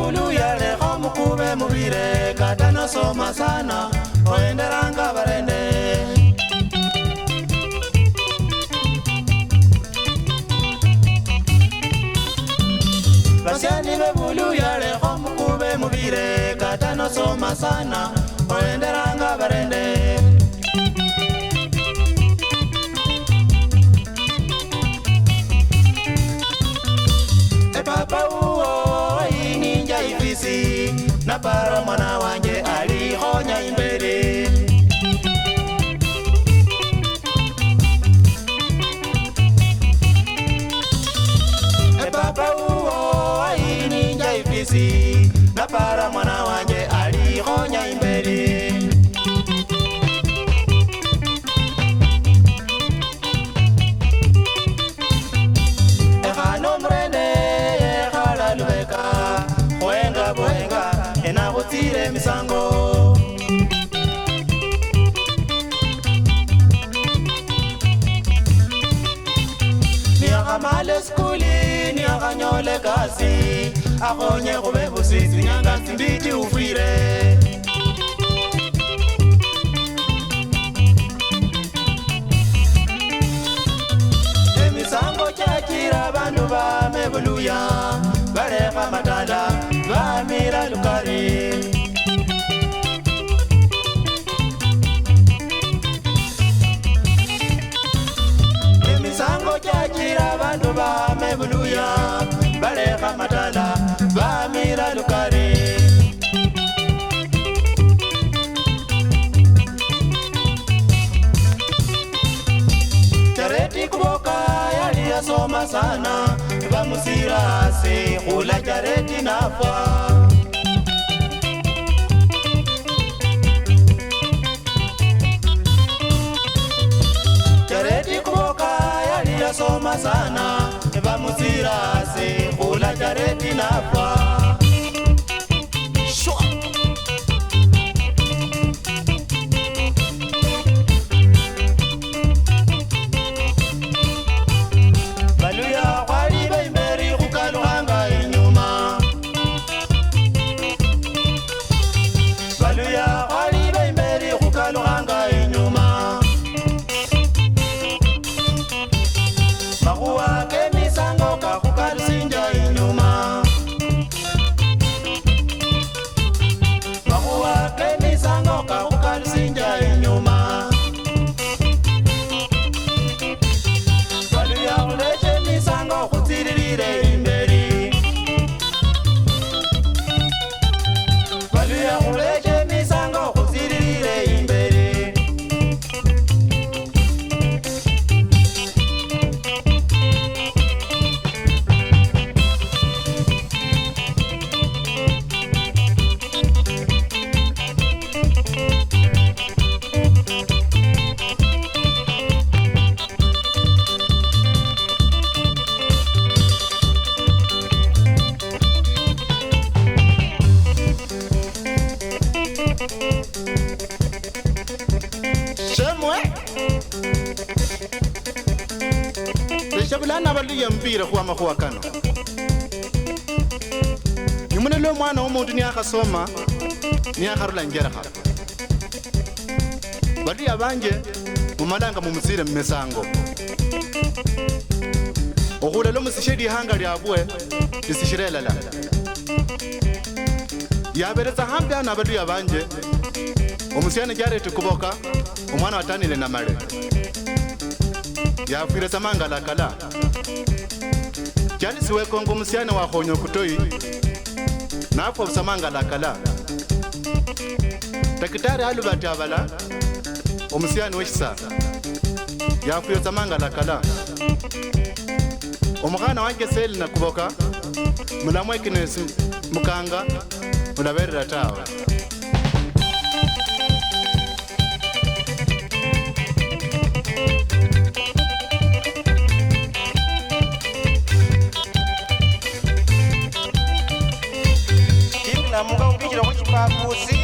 bulu yale mukube mubire kata no soma sana oenderanga barende Basiani be bulu yale mukube mubire kata no soma sana oenderanga barende Papa uo ininja ifisi na para mwana wanje alihonya imbere Papa uo ininja ifisi na para mwana wanje alihonya imbere misango Niaga male skuli, niaga nyole kasi Akonye kube busisi, nyanga simbiti ufire Misango chachira bandu ba mebuluya Bareka matala, ba mira lukari Chachira bandu ba mebuluya bareka matala ba mira lukari Chareti kuboka yali yasoma sana ba musira se kula chareti nafa Soma sana ba musira se kula chareti nafa Baluya kwali bemberi kukaluhanga inyuma Baluya kwali bemberi kukaluhanga inyuma Makuwa ke misango kakukalusinja inyuma Makuwa ke misango kakukalusinja inyuma Baluya uleche misango kutiririre imberi Baluya uleche misango kutiririre imberi Shabulana baluya mpira kwa makuwa kano Nimune lo mwana umuntu ni akasoma ni akarula njera hapa Baluya banje mumalanga mumusire mmesango Okula lo musishedi hanga lyabwe lisishirelala Yabereza hambe ana baluya banje Omusyane jare tukuboka umwana watanile na male Yafire samanga la kala Jali siwe kongo musiane wa honyo kutoi Nafo samanga la kala Takitari halu batabala Omusiane weshisa Yafire samanga la kala Omukana wanke seli na kuboka Mulamwe kinesi mukanga Mulaberi ratawa Muka ukijira kuchipapusi